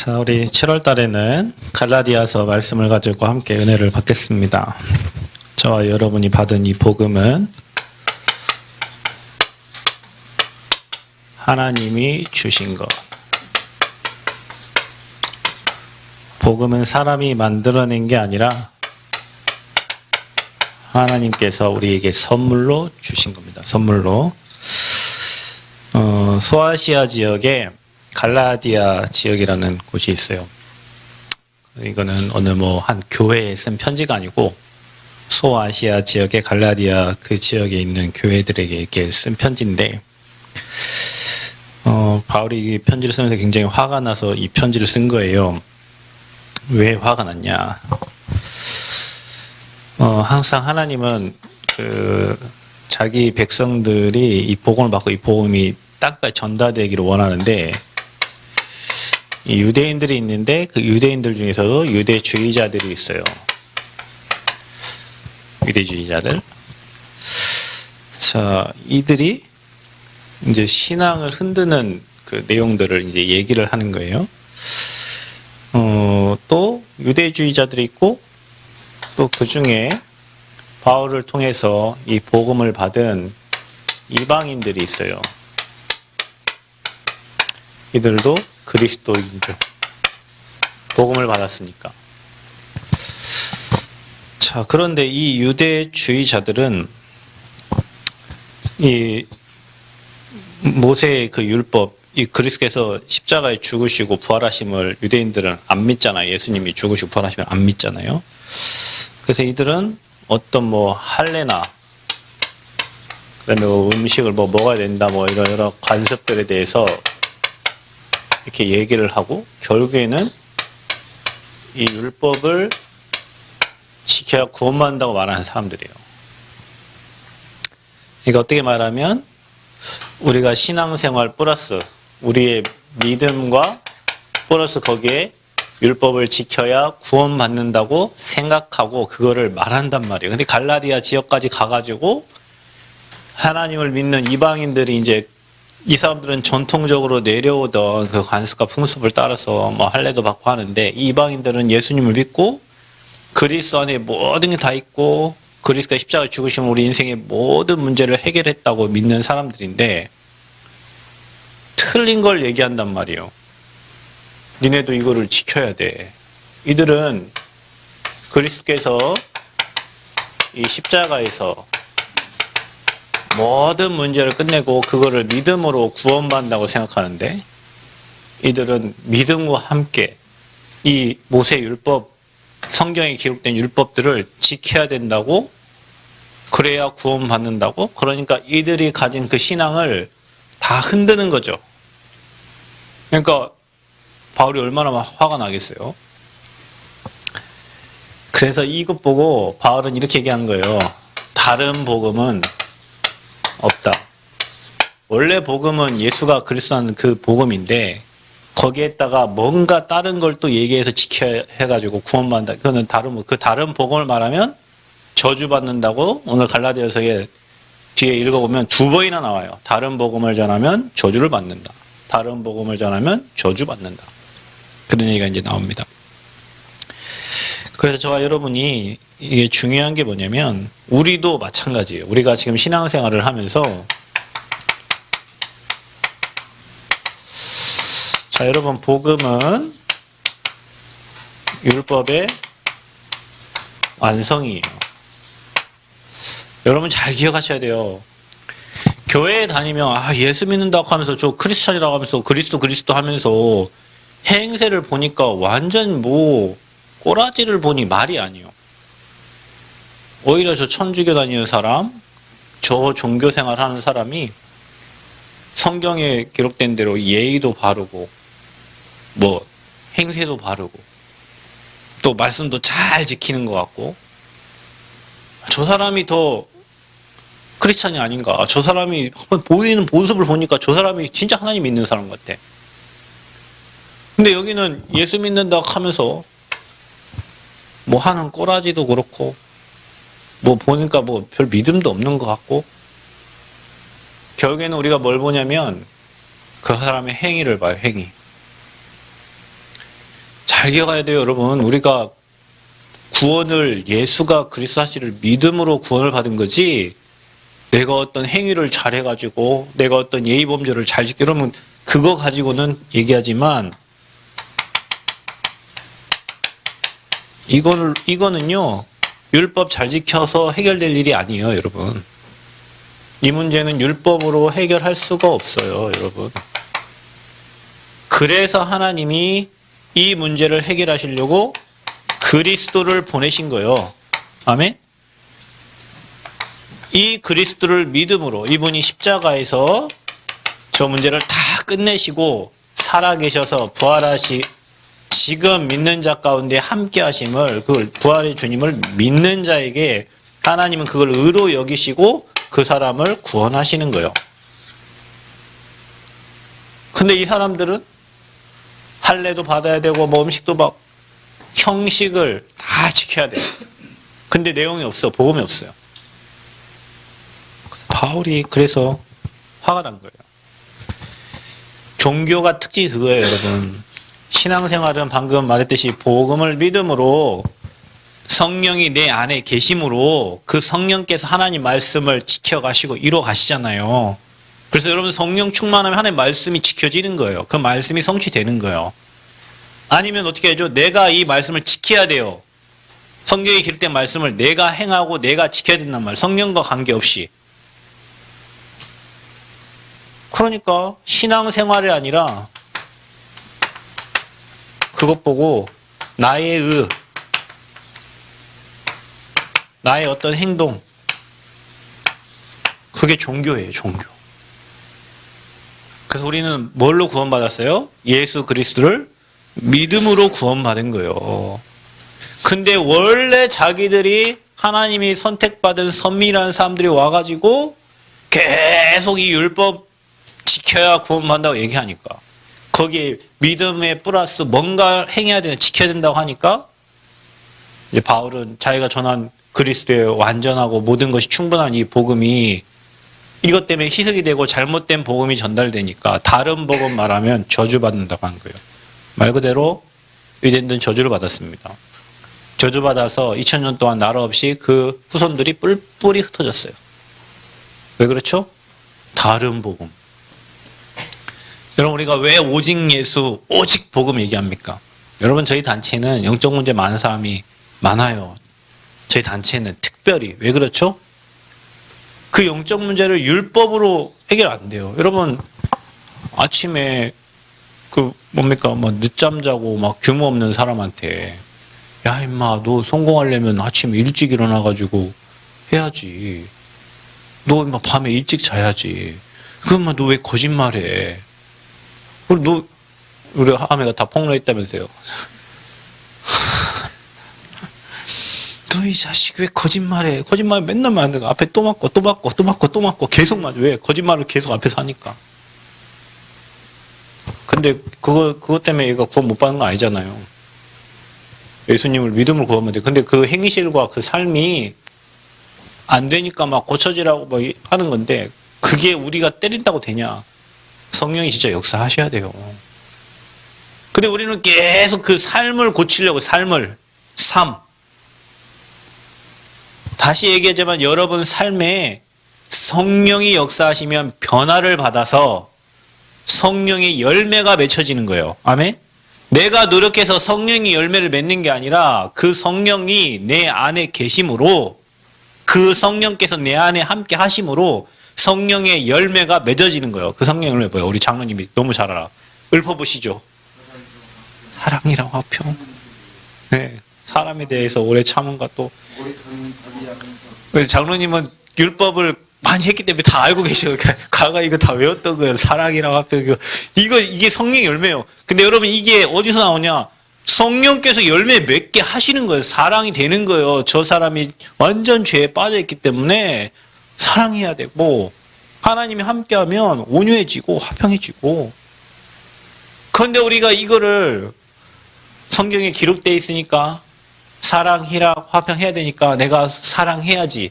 자, 우리 7월 달에는 갈라디아서 말씀을 가지고 함께 은혜를 받겠습니다. 저와 여러분이 받은 이 복음은 하나님이 주신 것. 복음은 사람이 만들어낸 게 아니라 하나님께서 우리에게 선물로 주신 겁니다. 선물로. 소아시아 지역에 갈라디아 지역이라는 곳이 있어요. 이거는 어느 한 교회에 쓴 편지가 아니고 소아시아 지역의 갈라디아 그 지역에 있는 교회들에게 이렇게 쓴 편지인데, 바울이 이 편지를 쓰면서 굉장히 화가 나서 이 편지를 쓴 거예요. 왜 화가 났냐? 항상 하나님은 자기 백성들이 이 복음을 받고 이 복음이 땅까지 전달되기를 원하는데, 이 유대인들이 있는데 그 유대인들 중에서도 유대주의자들이 있어요. 유대주의자들. 자, 이들이 이제 신앙을 흔드는 그 내용들을 이제 얘기를 하는 거예요. 또 유대주의자들이 있고, 또 그 중에 바울을 통해서 이 복음을 받은 이방인들이 있어요. 이들도 그리스도인이죠. 복음을 받았으니까. 자, 그런데 이 유대주의자들은 이 모세의 그 율법, 이 그리스도께서 십자가에 죽으시고 부활하심을 유대인들은 안 믿잖아요. 예수님이 죽으시고 부활하심을 안 믿잖아요. 그래서 이들은 어떤 할례나, 그다음에 음식을 먹어야 된다, 이런 여러 관습들에 대해서 이렇게 얘기를 하고, 결국에는 이 율법을 지켜야 구원받는다고 말하는 사람들이에요. 그러니까 어떻게 말하면 우리가 신앙생활 플러스 우리의 믿음과 플러스 거기에 율법을 지켜야 구원받는다고 생각하고 그거를 말한단 말이에요. 근데 갈라디아 지역까지 가가지고 하나님을 믿는 이방인들이 이제, 이 사람들은 전통적으로 내려오던 그 관습과 풍습을 따라서 할례도 받고 하는데, 이 이방인들은 예수님을 믿고 그리스도 안에 모든 게 다 있고 그리스도가 십자가에 죽으시면 우리 인생의 모든 문제를 해결했다고 믿는 사람들인데, 틀린 걸 얘기한단 말이에요. 니네도 이거를 지켜야 돼. 이들은 그리스도께서 이 십자가에서 모든 문제를 끝내고 그거를 믿음으로 구원받는다고 생각하는데, 이들은 믿음과 함께 이 모세 율법, 성경에 기록된 율법들을 지켜야 된다고, 그래야 구원받는다고. 그러니까 이들이 가진 그 신앙을 다 흔드는 거죠. 그러니까 바울이 얼마나 화가 나겠어요. 그래서 이것 보고 바울은 이렇게 얘기한 거예요. 다른 복음은 없다. 원래 복음은 예수가 그리스도라는 그 복음인데, 거기에다가 뭔가 다른 걸 또 얘기해서 지켜야 해가지고 구원받는다. 그거는 그 다른 복음을 말하면 저주받는다고 오늘 갈라디아서에 뒤에 읽어보면 2번이나 나와요. 다른 복음을 전하면 저주를 받는다. 다른 복음을 전하면 저주받는다. 그런 얘기가 이제 나옵니다. 그래서 저와 여러분이 이게 중요한 게 뭐냐면, 우리도 마찬가지예요. 우리가 지금 신앙생활을 하면서, 자, 여러분, 복음은 율법의 완성이에요. 여러분 잘 기억하셔야 돼요. 교회에 다니면 예수 믿는다고 하면서 저 크리스찬이라고 하면서 그리스도 하면서 행세를 보니까 완전 꼬라지를 보니 말이 아니에요. 오히려 저 천주교 다니는 사람, 저 종교생활 하는 사람이 성경에 기록된 대로 예의도 바르고 행세도 바르고 또 말씀도 잘 지키는 것 같고, 저 사람이 더 크리스찬이 아닌가. 저 사람이 보이는 모습을 보니까 저 사람이 진짜 하나님 믿는 사람 같아. 근데 여기는 예수 믿는다고 하면서 하는 꼬라지도 그렇고, 보니까 별 믿음도 없는 것 같고, 결국에는 우리가 뭘 보냐면 그 사람의 행위를 봐요. 행위. 잘 기억해야 돼요, 여러분. 우리가 구원을 예수가 그리스도 하시를 믿음으로 구원을 받은 거지, 내가 어떤 행위를 잘해가지고 내가 어떤 예의 범죄를 잘 지켜, 그러면 그거 가지고는 얘기하지만, 이거는요 율법 잘 지켜서 해결될 일이 아니에요, 여러분. 이 문제는 율법으로 해결할 수가 없어요, 여러분. 그래서 하나님이 이 문제를 해결하시려고 그리스도를 보내신 거예요. 아멘? 이 그리스도를 믿음으로 이분이 십자가에서 저 문제를 다 끝내시고 살아계셔서 부활하시, 지금 믿는 자 가운데 함께 하심을, 그 부활의 주님을 믿는 자에게 하나님은 그걸 의로 여기시고 그 사람을 구원하시는 거예요. 근데 이 사람들은 할례도 받아야 되고 뭐 음식도 막 형식을 다 지켜야 돼요. 근데 내용이 없어. 복음이 없어요. 바울이 그래서 화가 난 거예요. 종교가 특징이 그거예요, 여러분. 신앙생활은 방금 말했듯이 복음을 믿음으로 성령이 내 안에 계심으로 그 성령께서 하나님 말씀을 지켜가시고 이뤄가시잖아요. 그래서 여러분 성령 충만하면 하나님 말씀이 지켜지는 거예요. 그 말씀이 성취되는 거예요. 아니면 어떻게 해야죠? 내가 이 말씀을 지켜야 돼요. 성경에 기록된 말씀을 내가 행하고 내가 지켜야 된단 말이에요. 성령과 관계없이. 그러니까 신앙생활이 아니라 그것 보고 나의 나의 어떤 행동, 그게 종교예요, 종교. 그래서 우리는 뭘로 구원받았어요? 예수 그리스도를 믿음으로 구원받은 거예요. 근데 원래 자기들이 하나님이 선택받은 선민이라는 사람들이 와가지고 계속 이 율법 지켜야 구원받는다고 얘기하니까, 거기에 믿음에 플러스 뭔가 행해야 되는, 지켜야 된다고 하니까, 이제 바울은 자기가 전한 그리스도의 완전하고 모든 것이 충분한 이 복음이 이것 때문에 희석이 되고 잘못된 복음이 전달되니까 다른 복음 말하면 저주받는다고 한 거예요. 말 그대로 유대인들은 저주를 받았습니다. 저주받아서 2000년 동안 나라 없이 그 후손들이 뿔뿔이 흩어졌어요. 왜 그렇죠? 다른 복음. 여러분, 우리가 왜 오직 예수, 오직 복음 얘기합니까? 여러분, 저희 단체는 영적 문제 많은 사람이 많아요. 저희 단체는 특별히. 왜 그렇죠? 그 영적 문제를 율법으로 해결 안 돼요. 여러분, 아침에 뭐 늦잠 자고 막 규모 없는 사람한테, 야 임마 너 성공하려면 아침에 일찍 일어나가지고 해야지. 너 임마 밤에 일찍 자야지. 그럼 너 왜 거짓말해? 우리 아내가 다 폭로했다면서요. 너 이 자식 왜 거짓말해? 거짓말 맨날 하는 거. 앞에 또 맞고 또 맞고 또 맞고 또 맞고 계속 맞아. 왜? 거짓말을 계속 앞에서 하니까. 근데 그것 때문에 얘가 구원 못 받는 거 아니잖아요. 예수님을 믿음으로 구하면 돼. 근데 그 행실과 그 삶이 안 되니까 막 고쳐지라고 뭐 하는 건데, 그게 우리가 때린다고 되냐? 성령이 진짜 역사하셔야 돼요. 근데 우리는 계속 그 삶을 고치려고, 삶. 다시 얘기하자면 여러분 삶에 성령이 역사하시면 변화를 받아서 성령의 열매가 맺혀지는 거예요. 아멘? 내가 노력해서 성령이 열매를 맺는 게 아니라 그 성령이 내 안에 계심으로, 그 성령께서 내 안에 함께 하심으로 성령의 열매가 맺어지는 거예요. 그 성령의 열매 뭐예요? 우리 장로님이 너무 잘 알아. 읊어보시죠. 사랑이랑 화평. 네, 사람에 대해서 오래 참음과 또. 장로님은 율법을 많이 했기 때문에 다 알고 계셔. 가가 이거 다 외웠던 거예요. 사랑이랑 화평. 이게 성령의 열매예요. 근데 여러분, 이게 어디서 나오냐? 성령께서 열매 맺게 하시는 거예요. 사랑이 되는 거예요. 저 사람이 완전 죄에 빠져 있기 때문에 사랑해야 되고, 하나님이 함께하면 온유해지고 화평해지고. 그런데 우리가 이거를 성경에 기록되어 있으니까 사랑, 희락, 화평해야 되니까 내가 사랑해야지.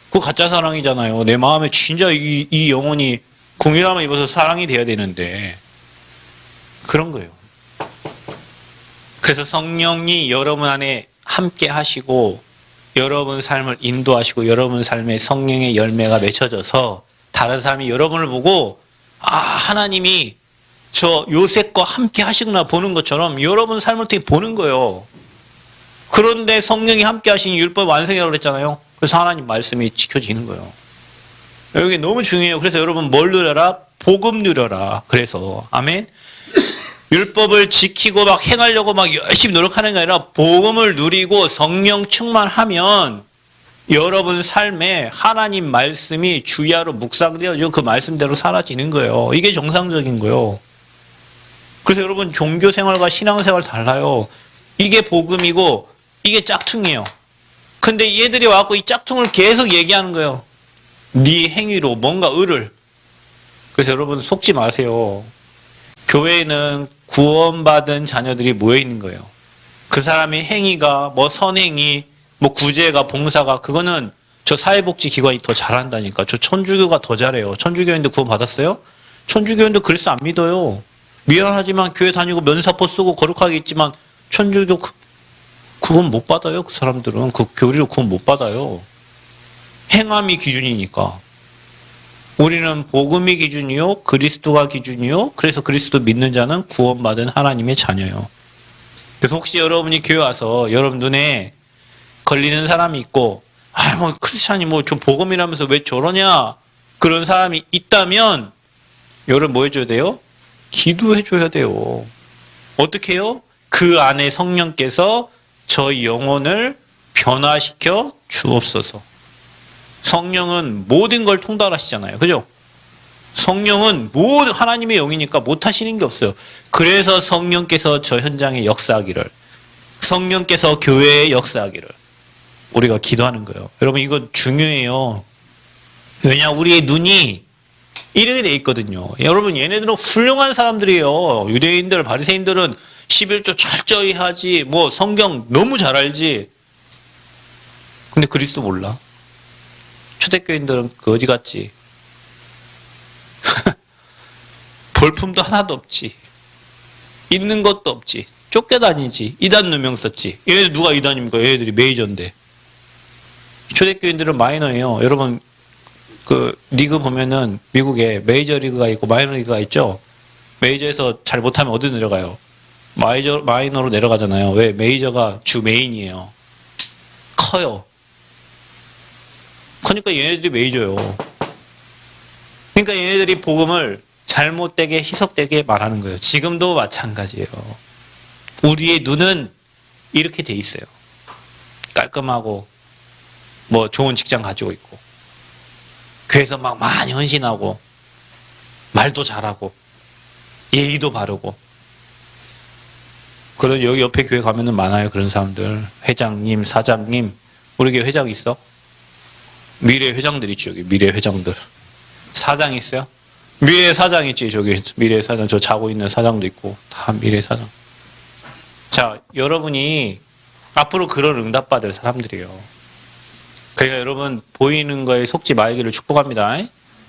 그거 가짜 사랑이잖아요. 내 마음에 진짜 이 영혼이 궁일함을 입어서 사랑이 돼야 되는데, 그런 거예요. 그래서 성령이 여러분 안에 함께 하시고 여러분 삶을 인도하시고 여러분 삶에 성령의 열매가 맺혀져서 다른 사람이 여러분을 보고 하나님이 저 요셉과 함께 하시구나 보는 것처럼 여러분 삶을 통해 보는 거예요. 그런데 성령이 함께 하신 율법 완성이라고 그랬잖아요. 그래서 하나님 말씀이 지켜지는 거예요. 여기 너무 중요해요. 그래서 여러분 뭘 누려라? 복음 누려라. 그래서 아멘. 율법을 지키고 막 행하려고 막 열심히 노력하는 게 아니라 복음을 누리고 성령 충만하면 여러분 삶에 하나님 말씀이 주야로 묵상되어지고 그 말씀대로 사라지는 거예요. 이게 정상적인 거예요. 그래서 여러분 종교 생활과 신앙 생활 달라요. 이게 복음이고 이게 짝퉁이에요. 근데 얘들이 와갖고 이 짝퉁을 계속 얘기하는 거예요. 네 행위로 뭔가 을을. 그래서 여러분 속지 마세요. 교회에는 구원받은 자녀들이 모여 있는 거예요. 그 사람의 행위가 뭐 선행이 뭐 구제가 봉사가 그거는 저 사회복지 기관이 더 잘한다니까. 저 천주교가 더 잘해요. 천주교인들 구원 받았어요? 천주교인들 그리스도 안 믿어요. 미안하지만 교회 다니고 면사포 쓰고 거룩하게 있지만 천주교 구원 못 받아요. 그 사람들은 그 교리로 구원 못 받아요. 행함이 기준이니까. 우리는 복음이 기준이요, 그리스도가 기준이요. 그래서 그리스도 믿는 자는 구원받은 하나님의 자녀요. 그래서 혹시 여러분이 교회 와서 여러분 눈에 걸리는 사람이 있고, 뭐 크리스찬이 뭐 좀 복음이라면서 왜 저러냐 그런 사람이 있다면 여러분 뭐 해줘야 돼요? 기도해줘야 돼요. 어떻게 해요? 그 안에 성령께서 저희 영혼을 변화시켜 주옵소서. 성령은 모든 걸 통달하시잖아요. 그죠? 성령은 모든 하나님의 영이니까 못하시는 게 없어요. 그래서 성령께서 저 현장에 역사하기를, 성령께서 교회에 역사하기를 우리가 기도하는 거예요. 여러분 이거 중요해요. 왜냐 우리의 눈이 이렇게 돼 있거든요. 여러분 얘네들은 훌륭한 사람들이에요. 유대인들, 바리새인들은 11조 철저히 하지, 뭐 성경 너무 잘 알지. 근데 그리스도 몰라. 초대교인들은 거지 같지. 볼품도 하나도 없지. 있는 것도 없지. 쫓겨다니지. 이단 누명 썼지. 얘네들 누가 이단입니까? 얘네들이 메이저인데. 초대교인들은 마이너예요. 여러분 그 리그 보면은 미국에 메이저 리그가 있고 마이너 리그가 있죠. 메이저에서 잘 못하면 어디 내려가요? 마이너로 내려가잖아요. 왜? 메이저가 주 메인이에요. 커요. 그러니까 얘네들이 메이저요. 그러니까 얘네들이 복음을 잘못되게 희석되게 말하는 거예요. 지금도 마찬가지예요. 우리의 눈은 이렇게 돼 있어요. 깔끔하고 뭐 좋은 직장 가지고 있고 교회에서 막 많이 헌신하고 말도 잘하고 예의도 바르고 그런 여기 옆에 교회 가면은 많아요. 그런 사람들. 회장님, 사장님. 우리 교회 회장 있어? 미래 회장들 있죠. 여기 미래 회장들. 사장 있어요? 미래 사장 있지. 저기 미래 사장. 저 자고 있는 사장도 있고 다 미래 사장. 자, 여러분이 앞으로 그런 응답받을 사람들이에요. 그러니까 여러분 보이는 거에 속지 말기를 축복합니다.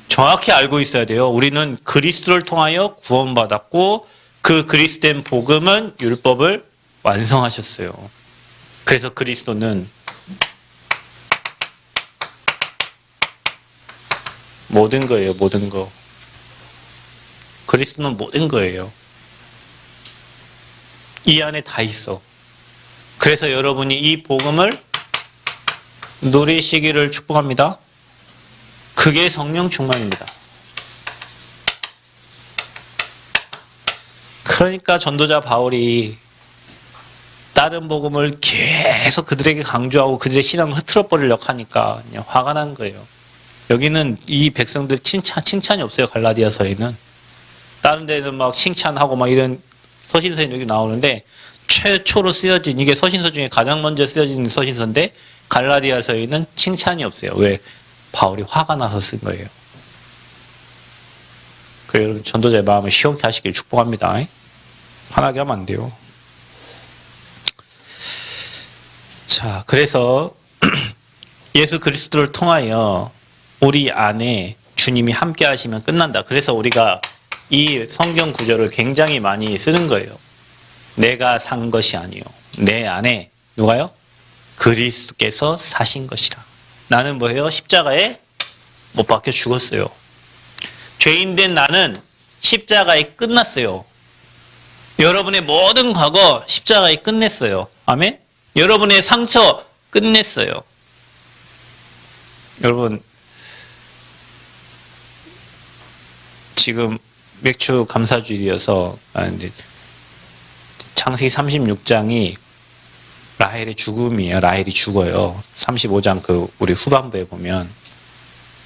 정확히 알고 있어야 돼요. 우리는 그리스도를 통하여 구원받았고 그 그리스도된 복음은 율법을 완성하셨어요. 그래서 그리스도는 모든 거예요. 모든 거. 그리스도는 모든 거예요. 이 안에 다 있어. 그래서 여러분이 이 복음을 누리시기를 축복합니다. 그게 성령 충만입니다. 그러니까 전도자 바울이 다른 복음을 계속 그들에게 강조하고 그들의 신앙을 흐트러 버리려고 하니까 그냥 화가 난 거예요. 여기는 이 백성들 칭찬이 없어요. 갈라디아서에는. 다른 데는 막 칭찬하고 막 이런 서신서에 여기 나오는데 최초로 쓰여진 이게 서신서 중에 가장 먼저 쓰여진 서신서인데 갈라디아서에는 칭찬이 없어요. 왜? 바울이 화가 나서 쓴 거예요. 그래서 여러분 전도자의 마음을 시원케 하시길 축복합니다. 화나게 하면 안 돼요. 자, 그래서 예수 그리스도를 통하여 우리 안에 주님이 함께 하시면 끝난다. 그래서 우리가 이 성경 구절을 굉장히 많이 쓰는 거예요. 내가 산 것이 아니요 내 안에 누가요? 그리스도께서 사신 것이라. 나는 뭐예요? 십자가에 못 박혀 죽었어요. 죄인된 나는 십자가에 끝났어요. 여러분의 모든 과거 십자가에 끝냈어요. 아멘? 여러분의 상처 끝냈어요. 여러분 지금 맥주 감사주일이어서 창세기 36장이 라헬의 죽음이에요. 라헬이 죽어요. 35장 우리 후반부에 보면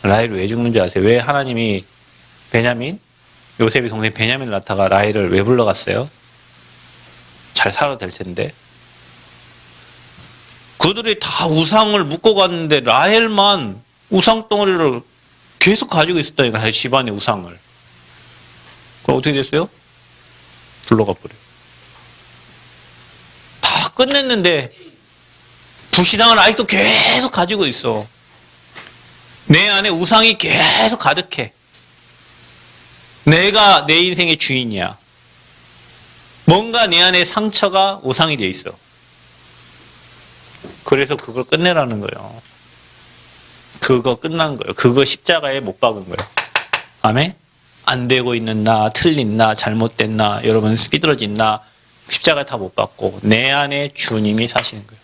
라헬이 왜 죽는 줄 아세요? 왜 하나님이 요셉의 동생 베냐민을 낳다가 라헬을 왜 불러갔어요? 잘 살아도 될 텐데. 그들이 다 우상을 묶고 갔는데 라헬만 우상 덩어리를 계속 가지고 있었다니까. 집안의 우상을. 그럼 어떻게 됐어요? 불러가 버려요. 다 끝냈는데 불신앙을 아직도 계속 가지고 있어. 내 안에 우상이 계속 가득해. 내가 내 인생의 주인이야. 뭔가 내 안에 상처가 우상이 돼 있어. 그래서 그걸 끝내라는 거예요. 그거 끝난 거예요. 그거 십자가에 못 박은 거예요. 아멘? 안 되고 있는 나, 틀린 나, 잘못된 나, 여러분 삐뚤어진 나, 십자가에 다 못 박고 내 안에 주님이 사시는 거예요.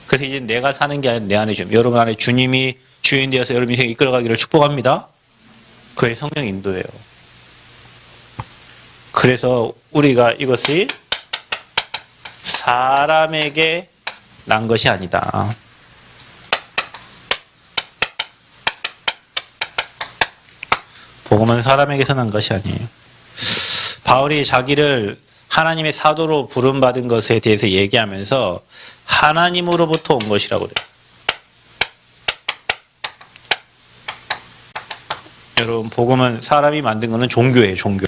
그래서 이제 내가 사는 게 아니라 내 안에 주님. 여러분 안에 주님이 주인 되어서 여러분 인생 이끌어가기를 축복합니다. 그의 성령 인도예요. 그래서 우리가 이것이 사람에게 난 것이 아니다. 복음은 사람에게서 난 것이 아니에요. 바울이 자기를 하나님의 사도로 부름받은 것에 대해서 얘기하면서 하나님으로부터 온 것이라고 그래요. 여러분 복음은 사람이 만든 것은 종교예요. 종교.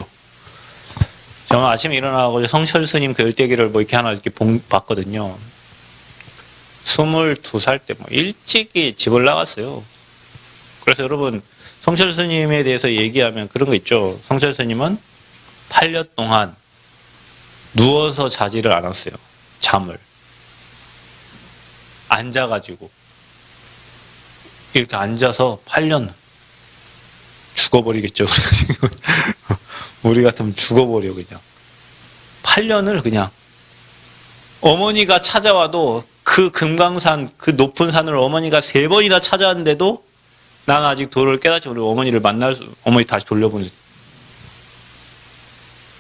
저는 아침에 일어나고 성철스님 그 열대기를 이렇게 하나 이렇게 봤거든요. 22살 때 일찍이 집을 나갔어요. 그래서 여러분 성철 스님에 대해서 얘기하면 그런 거 있죠. 성철 스님은 8년 동안 누워서 자지를 않았어요. 잠을. 앉아가지고. 이렇게 앉아서 8년. 죽어버리겠죠. 우리가 지금. 우리 같으면 죽어버려, 그냥. 8년을 그냥. 어머니가 찾아와도 그 금강산, 그 높은 산을 어머니가 3번이나 찾아왔는데도 나는 아직 도를 깨닫지 우리 어머니를 어머니 다시 돌려보내.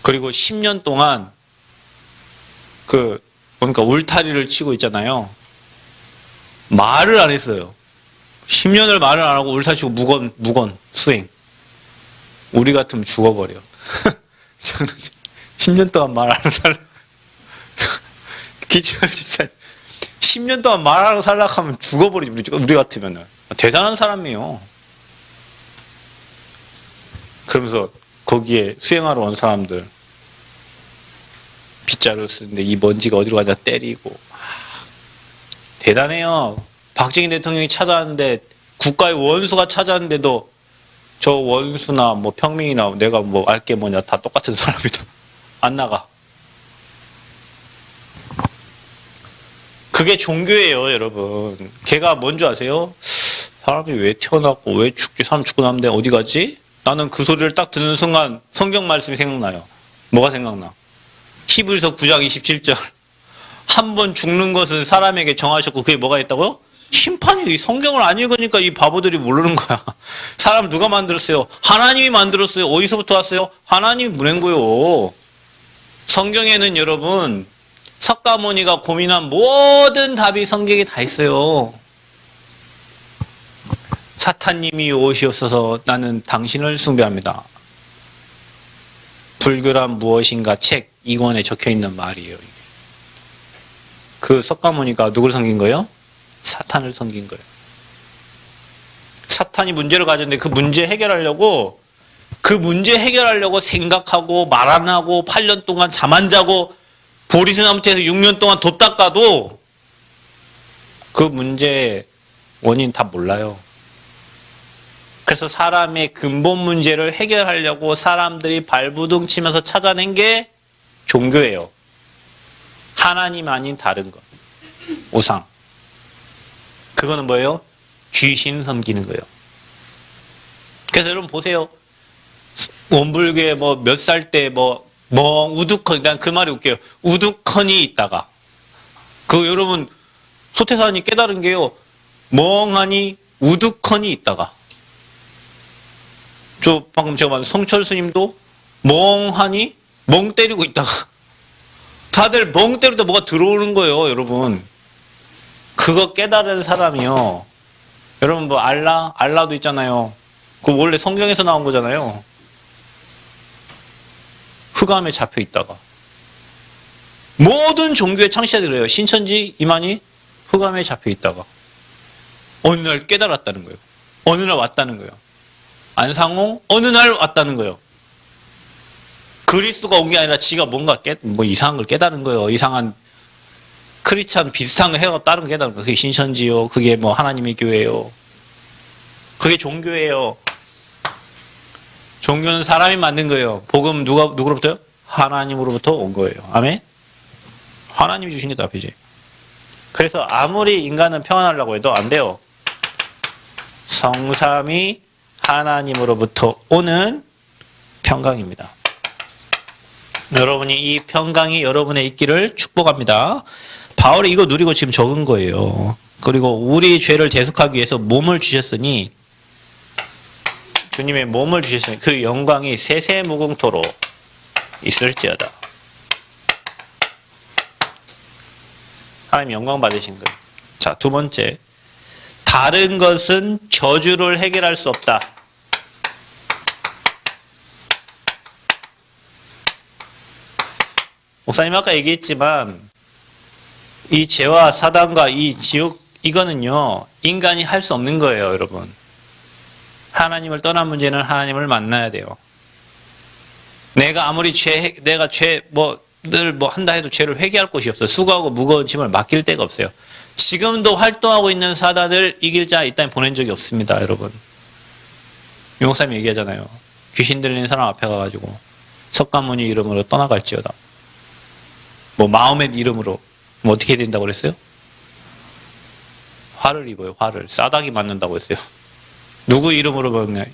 그리고 10년 동안 그러니까 울타리를 치고 있잖아요. 말을 안 했어요. 10년을 말을 안 하고 울타리 치고 무건 수행. 우리 같으면 죽어버려. 10년 동안 말 안 하고 기침할 수 있어요. 10년 동안 말하고 살라고 하면 죽어버리지, 우리 같으면은. 대단한 사람이에요. 그러면서 거기에 수행하러 온 사람들, 빗자루 쓰는데 이 먼지가 어디로 가냐 때리고. 대단해요. 박정희 대통령이 찾아왔는데, 국가의 원수가 찾아왔는데도 저 원수나 평민이나 내가 알게 뭐냐 다 똑같은 사람이다. 안 나가. 그게 종교예요, 여러분. 걔가 뭔지 아세요? 사람이 왜 태어났고 왜 죽지? 사람 죽고 나면 어디 가지? 나는 그 소리를 딱 듣는 순간 성경 말씀이 생각나요. 뭐가 생각나? 히브리서 9장 27절. 한 번 죽는 것은 사람에게 정하셨고 그게 뭐가 있다고요? 심판이. 성경을 안 읽으니까 이 바보들이 모르는 거야. 사람 누가 만들었어요? 하나님이 만들었어요. 어디서부터 왔어요? 하나님이 보낸 거예요. 성경에는 여러분 석가모니가 고민한 모든 답이 성경에 다 있어요. 사탄님이 오시옵소서 나는 당신을 숭배합니다. 불교란 무엇인가 책 2권에 적혀있는 말이에요. 이게. 그 석가모니가 누굴 섬긴 거예요? 사탄을 섬긴 거예요. 사탄이 문제를 가졌는데 그 문제 해결하려고 생각하고 말 안 하고 8년 동안 잠 안 자고 보리수나무에서 6년 동안 돛 닦아도 그 문제의 원인 다 몰라요. 그래서 사람의 근본 문제를 해결하려고 사람들이 발부둥 치면서 찾아낸 게 종교예요. 하나님 아닌 다른 것. 우상. 그거는 뭐예요? 귀신 섬기는 거예요. 그래서 여러분 보세요. 원불교에 뭐 몇 살 때 우두커니, 난 그 말이 웃겨요. 우두커니 있다가. 여러분, 소태사님 깨달은 게요. 멍하니 우두커니 있다가. 저 방금 제가 말한 성철 스님도 멍하니 멍 때리고 있다가. 다들 멍 때리다 뭐가 들어오는 거예요, 여러분. 그거 깨달은 사람이요. 여러분 뭐 알라도 있잖아요. 그거 원래 성경에서 나온 거잖아요. 흑암에 잡혀 있다가. 모든 종교의 창시자들이 그래요. 신천지 이만희 흑암에 잡혀 있다가. 어느 날 깨달았다는 거예요. 어느 날 왔다는 거예요. 안상홍 어느 날 왔다는 거예요. 그리스도가 온 게 아니라 지가 뭔가 이상한 걸 깨달은 거예요. 이상한 크리스찬 비슷한 거 해서 다른 거 깨달은 거예요. 그게 신천지요. 그게 뭐 하나님의 교회요. 그게 종교예요. 종교는 사람이 만든 거예요. 복음 누구로부터요? 하나님으로부터 온 거예요. 아멘? 하나님이 주신 게 답이지. 그래서 아무리 인간은 평안하려고 해도 안 돼요. 성삼위 하나님으로부터 오는 평강입니다. 여러분이 이 평강이 여러분의 있기를 축복합니다. 바울이 이거 누리고 지금 적은 거예요. 그리고 우리 죄를 대속하기 위해서 몸을 주셨으니 주님의 몸을 주셨으니 그 영광이 세세무궁토록 있을지어다. 하나님 영광 받으신 거예요. 자, 두 번째. 다른 것은 저주를 해결할 수 없다. 목사님 아까 얘기했지만 이 죄와 사단과 이 지옥 이거는요 인간이 할 수 없는 거예요, 여러분. 하나님을 떠난 문제는 하나님을 만나야 돼요. 내가 아무리 늘 한다 해도 죄를 회개할 곳이 없어요. 수고하고 무거운 짐을 맡길 데가 없어요. 지금도 활동하고 있는 사단을 이길 자 이 땅에 보낸 적이 없습니다, 여러분. 유 목사님이 얘기하잖아요. 귀신 들리는 사람 앞에 가가지고 석가모니 이름으로 떠나갈지어다. 마음의 이름으로 어떻게 해야 된다고 그랬어요? 화를 입어요. 화를. 싸닥이 맞는다고 했어요. 누구 이름으로 보냐?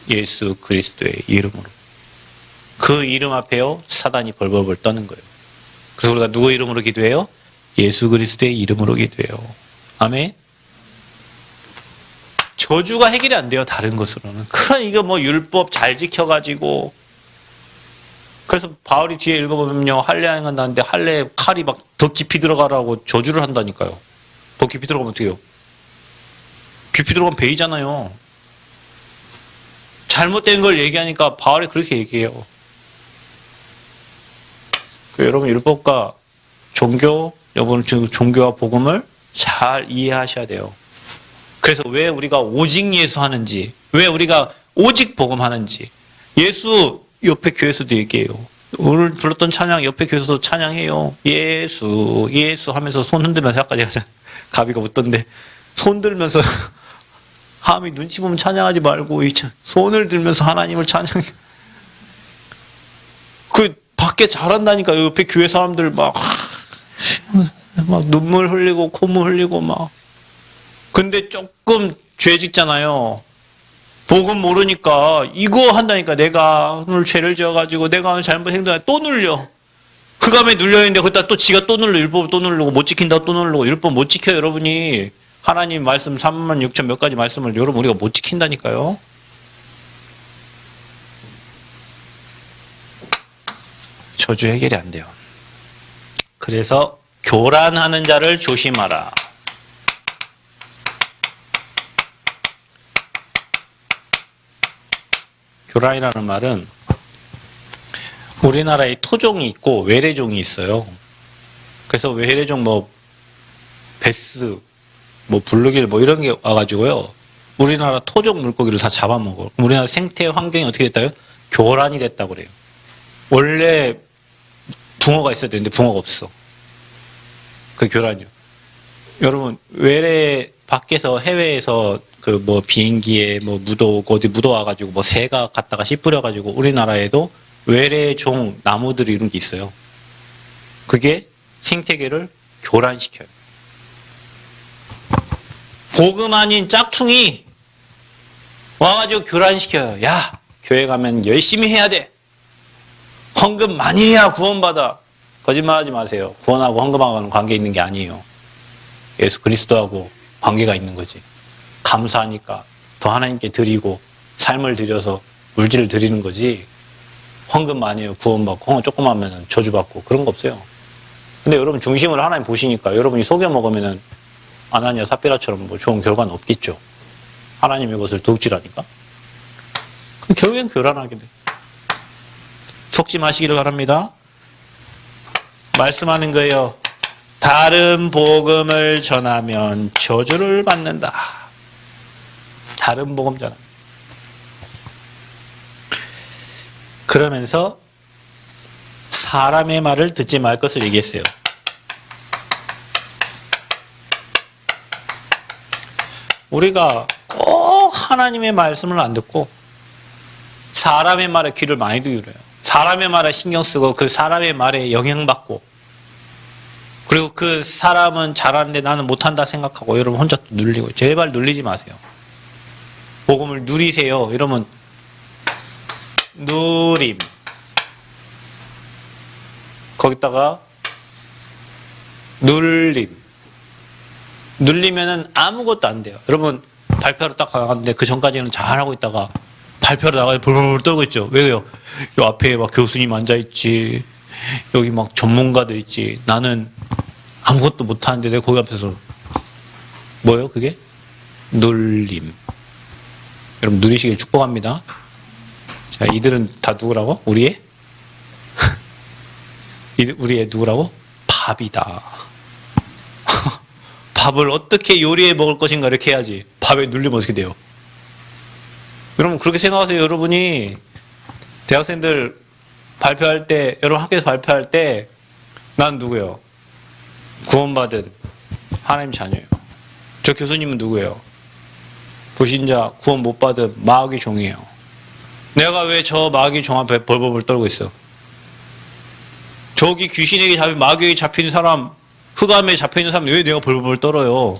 예수 그리스도의 이름으로. 그 이름 앞에요 사단이 벌벌벌 떠는 거예요. 그래서 우리가 누구 이름으로 기도해요? 예수 그리스도의 이름으로 기도해요. 아멘. 저주가 해결이 안 돼요, 다른 것으로는. 그럼 이거 율법 잘 지켜가지고. 그래서 바울이 뒤에 읽어보면요, 할례 행한다는데 할례 칼이 막 더 깊이 들어가라고 저주를 한다니까요. 더 깊이 들어가면 어떻게 해요? 깊이 들어가면 베이잖아요. 잘못된 걸 얘기하니까 바울이 그렇게 얘기해요. 여러분 율법과 여러분 종교와 복음을 잘 이해하셔야 돼요. 그래서 왜 우리가 오직 예수 하는지, 왜 우리가 오직 복음 하는지, 예수 옆에 교회에서도 얘기해요. 오늘 불렀던 찬양 옆에 교회에서도 찬양해요. 예수 하면서 손 흔들면서 아까 제가 가비가 웃던데 손 들면서 함이 눈치 보면 찬양하지 말고 손을 들면서 하나님을 찬양해. 그 밖에 잘한다니까. 옆에 교회 사람들 막 눈물 흘리고 콧물 흘리고 막. 근데 조금 죄 짓잖아요. 복음 모르니까 이거 한다니까. 내가 오늘 죄를 지어가지고 내가 오늘 잘못 행동하니까 또 눌려. 흑암에 눌려있는데 거기다 또 지가 또 눌러. 율법을 또 누르고 못 지킨다고 또 누르고. 율법 못 지켜요, 여러분이. 하나님 말씀 36,000 몇 가지 말씀을 여러분 우리가 못 지킨다니까요. 저주 해결이 안 돼요. 그래서 교란하는 자를 조심하라. 교란이라는 말은 우리나라에 토종이 있고 외래종이 있어요. 그래서 외래종 베스, 블루길 이런 게 와가지고요. 우리나라 토종 물고기를 다 잡아먹어. 우리나라 생태 환경이 어떻게 됐다요? 교란이 됐다고 그래요. 원래 붕어가 있어야 되는데 붕어가 없어. 그 교란이요. 여러분 외래 밖에서 해외에서 비행기에 어디 묻어와가지고 새가 갔다가 씨 뿌려가지고 우리나라에도 외래종 나무들이 이런 게 있어요. 그게 생태계를 교란시켜요. 복음 아닌 짝퉁이 와가지고 교란시켜요. 야, 교회 가면 열심히 해야 돼. 헌금 많이 해야 구원받아. 거짓말하지 마세요. 구원하고 헌금하고는 관계 있는 게 아니에요. 예수 그리스도하고 관계가 있는 거지. 감사하니까 더 하나님께 드리고 삶을 드려서 물질을 드리는 거지. 헌금 많이 해요. 구원받고 헌금 조금 하면 저주받고 그런 거 없어요. 근데 여러분 중심을 하나님 보시니까 여러분이 속여 먹으면은 아나니아 삽비라처럼 뭐 좋은 결과는 없겠죠. 하나님의 것을 도둑질하니까. 그럼 결국엔 교란하게 돼. 속지 마시기를 바랍니다. 말씀하는 거예요. 다른 복음을 전하면 저주를 받는다. 다른 복음 전하면. 그러면서 사람의 말을 듣지 말 것을 얘기했어요. 우리가 꼭 하나님의 말씀을 안 듣고 사람의 말에 귀를 많이 기울여요. 사람의 말에 신경 쓰고 그 사람의 말에 영향받고 그리고 그 사람은 잘하는데 나는 못한다 생각하고 여러분 혼자 또 눌리고 제발 눌리지 마세요. 복음을 누리세요. 이러면 누림 거기다가 눌림 눌리면은 아무것도 안 돼요. 여러분 발표로 딱 나갔는데 그 전까지는 잘하고 있다가 발표로 나가서 벌벌 떨고 있죠. 왜요? 요 앞에 막 교수님 앉아있지 여기 막 전문가들 있지 나는 아무것도 못하는데 내가 거기 앞에서 뭐예요 그게? 눌림. 여러분 누리시길 축복합니다. 자, 이들은 다 누구라고? 우리의? 우리의 누구라고? 밥이다. 밥을 어떻게 요리해 먹을 것인가 이렇게 해야지. 밥에 눌리면 어떻게 돼요? 여러분 그렇게 생각하세요. 여러분이 대학생들 발표할 때 여러분 학교에서 발표할 때 난 누구예요? 구원받은 하나님 자녀예요. 저 교수님은 누구예요? 불신자 구원 못 받은 마귀 종이에요. 내가 왜 저 마귀 종 앞에 벌벌벌 떨고 있어? 저기 귀신에게 잡힌 마귀에게 잡힌 사람 흑암에 잡혀있는 사람 왜 내가 벌벌벌 떨어요?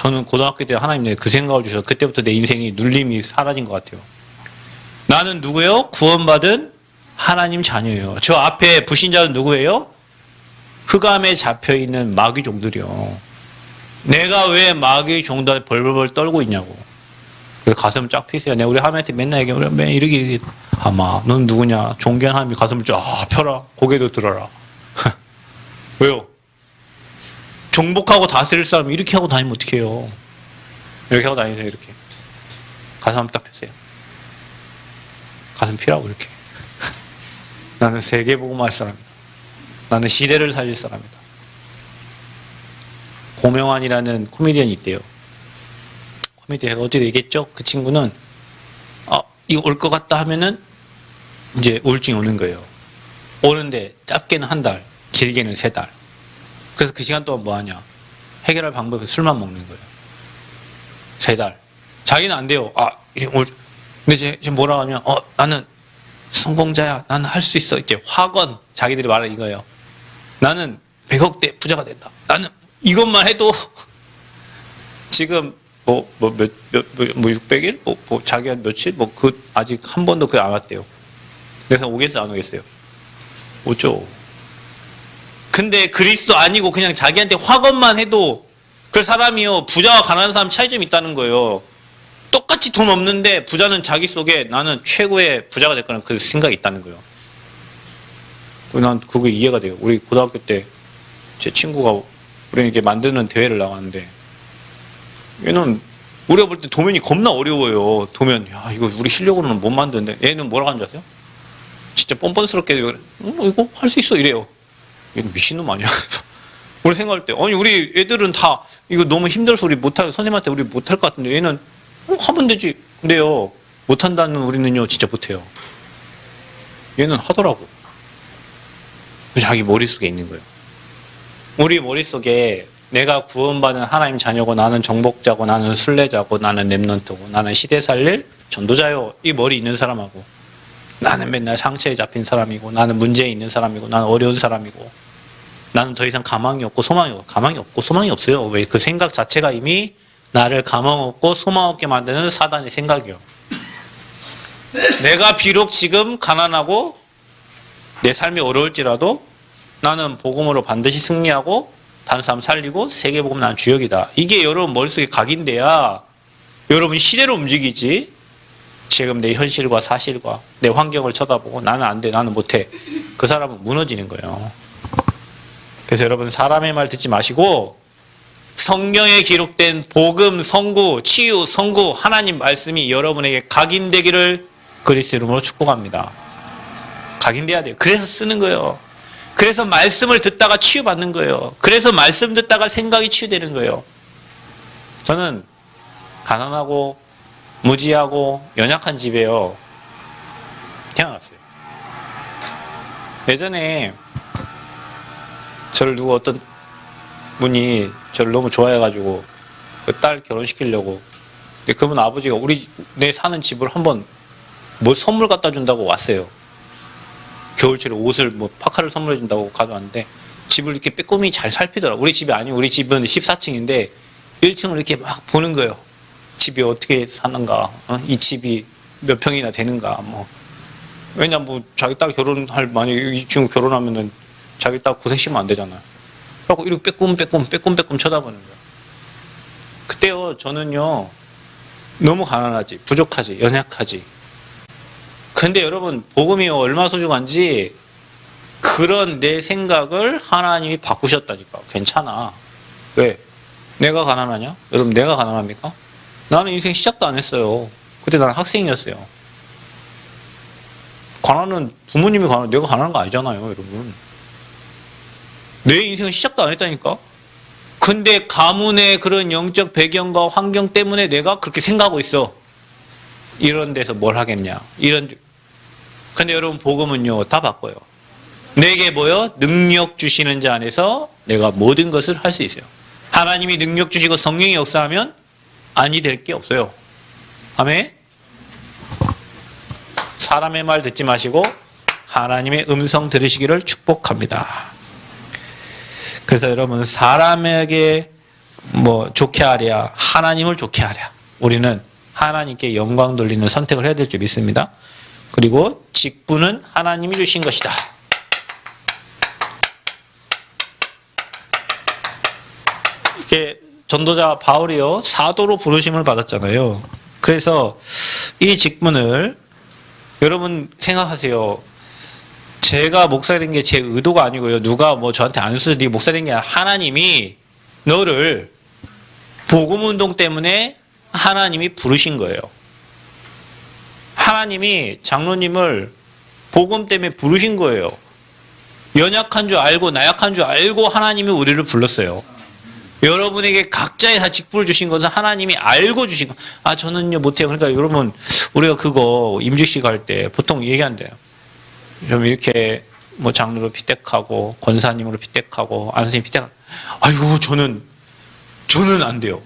저는 고등학교 때 하나님 그 생각을 주셔서 그때부터 내 인생이 눌림이 사라진 것 같아요. 나는 누구예요? 구원받은 하나님 자녀예요. 저 앞에 불신자는 누구예요? 흑암에 잡혀있는 마귀 종들이요. 내가 왜 마귀 종들한테 벌벌벌 떨고 있냐고. 그래서 가슴 쫙 피세요. 내가 우리 하나님한테 맨날 얘기해. 우리 맨날 이렇게 아마 넌 누구냐? 존귀한 하나님이 가슴을 쫙 펴라. 고개도 들어라. 왜요? 정복하고 다스릴 사람 이렇게 하고 다니면 어떻게 해요? 이렇게 하고 다니세요. 이렇게. 가슴 한번 딱 펴세요. 가슴 피라고 이렇게. 나는 세계복음을 할 사람이다. 나는 시대를 살릴 사람이다. 고명환이라는 코미디언이 있대요. 코미디언이 어제 얘기했죠? 그 친구는 이거 올 것 같다 하면은 이제 우울증이 오는 거예요. 오는데 짧게는 한 달, 길게는 3달. 그래서 그 시간 동안 뭐 하냐? 해결할 방법이 술만 먹는 거예요. 3달. 자기는 안 돼요. 근데 지금 뭐라고 하면 나는 성공자야. 나는 할 수 있어. 이제 화건 자기들이 말하는 이거예요. 나는 100억대 부자가 된다. 나는 이것만 해도 지금 600일? 자기가 며칠? 아직 한 번도 그게 안 왔대요. 그래서 오겠어요? 안 오겠어요? 오죠. 근데 그리스도 아니고 그냥 자기한테 화건만 해도 그 사람이요. 부자와 가난한 사람 차이점이 있다는 거예요. 똑같이 돈 없는데 부자는 자기 속에 나는 최고의 부자가 될 거라는 그 생각이 있다는 거예요. 난 그게 이해가 돼요. 우리 고등학교 때 제 친구가 우리는 이렇게 만드는 대회를 나갔는데 얘는 우리가 볼 때 도면이 겁나 어려워요. 도면 이거 우리 실력으로는 못 만드는데 얘는 뭐라고 하는 줄 아세요? 진짜 뻔뻔스럽게 이거 할 수 있어 이래요. 얘는 미친놈 아니야? 우리 생각할 때 우리 애들은 다 이거 너무 힘들어서 우리 못할 선생님한테 우리 못할 것 같은데 얘는 하면 되지. 근데요 못한다는 우리는요 진짜 못해요. 얘는 하더라고. 자기 머릿속에 있는 거예요. 우리 머릿속에 내가 구원받은 하나님 자녀고 나는 정복자고 나는 순례자고 나는 렘넌트고 나는 시대 살릴 전도자요. 이 머리 있는 사람하고 나는 맨날 상처에 잡힌 사람이고, 나는 문제에 있는 사람이고, 나는 어려운 사람이고, 나는 더 이상 가망이 없고 소망이 없어요. 왜? 그 생각 자체가 이미 나를 가망 없고 소망 없게 만드는 사단의 생각이요. 내가 비록 지금 가난하고 내 삶이 어려울지라도 나는 복음으로 반드시 승리하고 다른 사람 살리고 세계복음 난 주역이다. 이게 여러분 머릿속에 각인돼야 여러분 시대로 움직이지. 지금 내 현실과 사실과 내 환경을 쳐다보고 나는 안 돼, 나는 못해. 그 사람은 무너지는 거예요. 그래서 여러분 사람의 말 듣지 마시고 성경에 기록된 복음, 선구, 치유, 선구 하나님 말씀이 여러분에게 각인되기를 그리스도 이름으로 축복합니다. 각인돼야 돼요. 그래서 쓰는 거예요. 그래서 말씀을 듣다가 치유받는 거예요. 그래서 말씀 듣다가 생각이 치유되는 거예요. 저는 가난하고 무지하고 연약한 집에요 태어났어요. 예전에 저를 어떤 분이 저를 너무 좋아해가지고 그 딸 결혼시키려고, 근데 그분 아버지가 내 사는 집을 한번 뭘 선물 갖다 준다고 왔어요. 겨울철에 옷을 파카를 선물해 준다고 가져왔는데 집을 이렇게 빼꼼히 잘 살피더라고. 우리 집이 아니고 우리 집은 14층인데 1층을 이렇게 막 보는 거예요. 집이 어떻게 사는가, 이 집이 몇 평이나 되는가, 왜냐 자기 딸 결혼할, 만약에 이 친구 결혼하면은 자기 딸 고생시키면 안 되잖아요. 그래서 이렇게 빼꼼 쳐다보는 거예요. 그때요, 저는요, 너무 가난하지, 부족하지, 연약하지. 근데 여러분, 복음이 얼마나 소중한지, 그런 내 생각을 하나님이 바꾸셨다니까. 괜찮아. 왜? 내가 가난하냐? 여러분, 내가 가난합니까? 나는 인생 시작도 안 했어요. 그때 나는 학생이었어요. 가난은 부모님이 가난, 내가 가난한 거 아니잖아요, 여러분. 내 인생은 시작도 안 했다니까? 근데 가문의 그런 영적 배경과 환경 때문에 내가 그렇게 생각하고 있어. 이런 데서 뭘 하겠냐. 근데 여러분, 복음은요, 다 바꿔요. 내게 뭐요? 능력 주시는 자 안에서 내가 모든 것을 할 수 있어요. 하나님이 능력 주시고 성령이 역사하면 아니 될 게 없어요. 아멘? 사람의 말 듣지 마시고 하나님의 음성 들으시기를 축복합니다. 그래서 여러분, 사람에게 좋게 하랴, 하나님을 좋게 하랴. 우리는 하나님께 영광 돌리는 선택을 해야 될 줄 믿습니다. 그리고 직분은 하나님이 주신 것이다. 이렇게 전도자 바울이요, 사도로 부르심을 받았잖아요. 그래서 이 직분을 여러분 생각하세요. 제가 목사 된 게 제 의도가 아니고요. 누가 저한테 안수해서 네가 목사 된 게 아니라 하나님이 너를 복음운동 때문에 하나님이 부르신 거예요. 하나님이 장로님을 복음 때문에 부르신 거예요. 연약한 줄 알고 나약한 줄 알고 하나님이 우리를 불렀어요. 여러분에게 각자의 다 직분을 주신 것은 하나님이 알고 주신 거. 저는요 못해요. 그러니까 여러분, 우리가 그거 임직식 할 때 보통 얘기한대요. 좀 이렇게 장로로 피택하고 권사님으로 피택하고 안선생님 피택하고, 아이고 저는 안 돼요.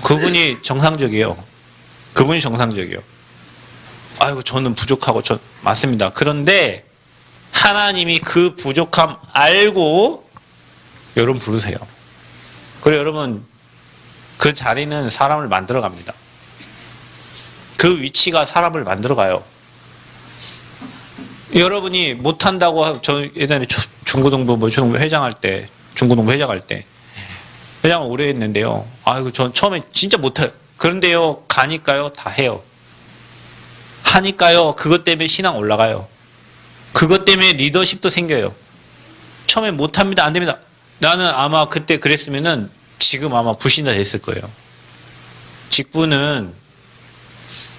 그분이 정상적이에요. 아이고 저는 부족하고 맞습니다. 그런데 하나님이 그 부족함 알고 여러분 부르세요. 그리고 여러분, 그 자리는 사람을 만들어 갑니다. 그 위치가 사람을 만들어 가요. 여러분이 못한다고, 저 예전에 중고등부 회장할 때, 회장을 오래 했는데요. 아이고, 전 처음에 진짜 못해요. 그런데요, 가니까요, 다 해요. 하니까요, 그것 때문에 신앙 올라가요. 그것 때문에 리더십도 생겨요. 처음에 못합니다, 안 됩니다. 나는 아마 그때 그랬으면은 지금 아마 불신자 됐을 거예요. 직분은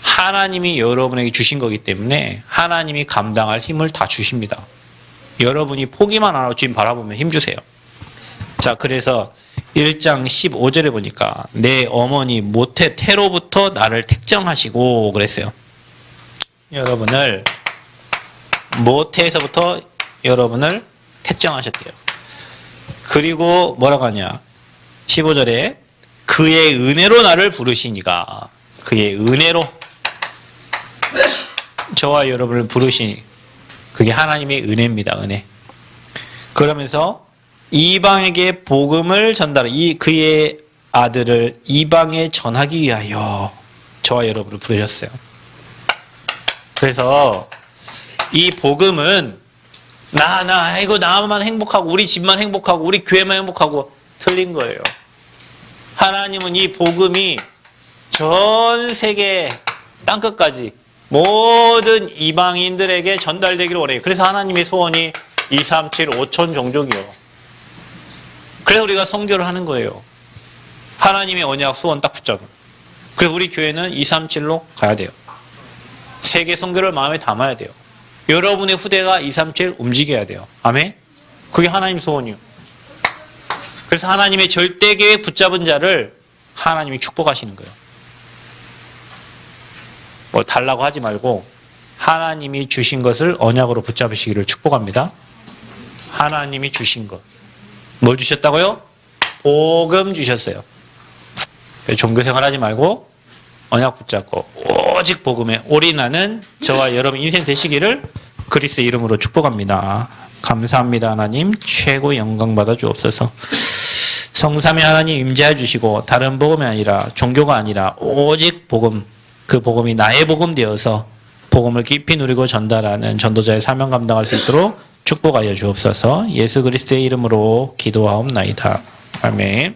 하나님이 여러분에게 주신 거기 때문에 하나님이 감당할 힘을 다 주십니다. 여러분이 포기만 안 하고 주님 바라보면 힘 주세요. 자, 그래서 1장 15절에 보니까 내 어머니 모태태로부터 나를 택정하시고 그랬어요. 여러분을 모태에서부터 여러분을 택정하셨대요. 그리고 뭐라고 하냐, 15절에 그의 은혜로 나를 부르시니가. 그의 은혜로. 저와 여러분을 부르시니 그게 하나님의 은혜입니다. 은혜. 그러면서 이방에게 복음을 전달, 그의 아들을 이방에 전하기 위하여 저와 여러분을 부르셨어요. 그래서 이 복음은 이거 나만 행복하고 우리 집만 행복하고 우리 교회만 행복하고 틀린 거예요. 하나님은 이 복음이 전 세계 땅끝까지 모든 이방인들에게 전달되기를 원해요. 그래서 하나님의 소원이 237 5천 종족이요. 그래서 우리가 선교를 하는 거예요. 하나님의 언약 소원 딱 붙잡고. 그래서 우리 교회는 237로 가야 돼요. 세계 선교를 마음에 담아야 돼요. 여러분의 후대가 237 움직여야 돼요. 아멘? 그게 하나님 소원이요. 그래서 하나님의 절대 계획 붙잡은 자를 하나님이 축복하시는 거예요. 뭐 달라고 하지 말고 하나님이 주신 것을 언약으로 붙잡으시기를 축복합니다. 하나님이 주신 것. 뭘 주셨다고요? 복음 주셨어요. 종교생활 하지 말고 언약 붙잡고 오직 복음에 올인하는 저와 여러분 인생 되시기를 그리스도의 이름으로 축복합니다. 감사합니다. 하나님 최고 영광 받아 주옵소서. 성삼위 하나님 임재해 주시고 다른 복음이 아니라 종교가 아니라 오직 복음, 그 복음이 나의 복음 되어서 복음을 깊이 누리고 전달하는 전도자의 사명 감당할 수 있도록 축복하여 주옵소서. 예수 그리스도의 이름으로 기도하옵나이다. 아멘.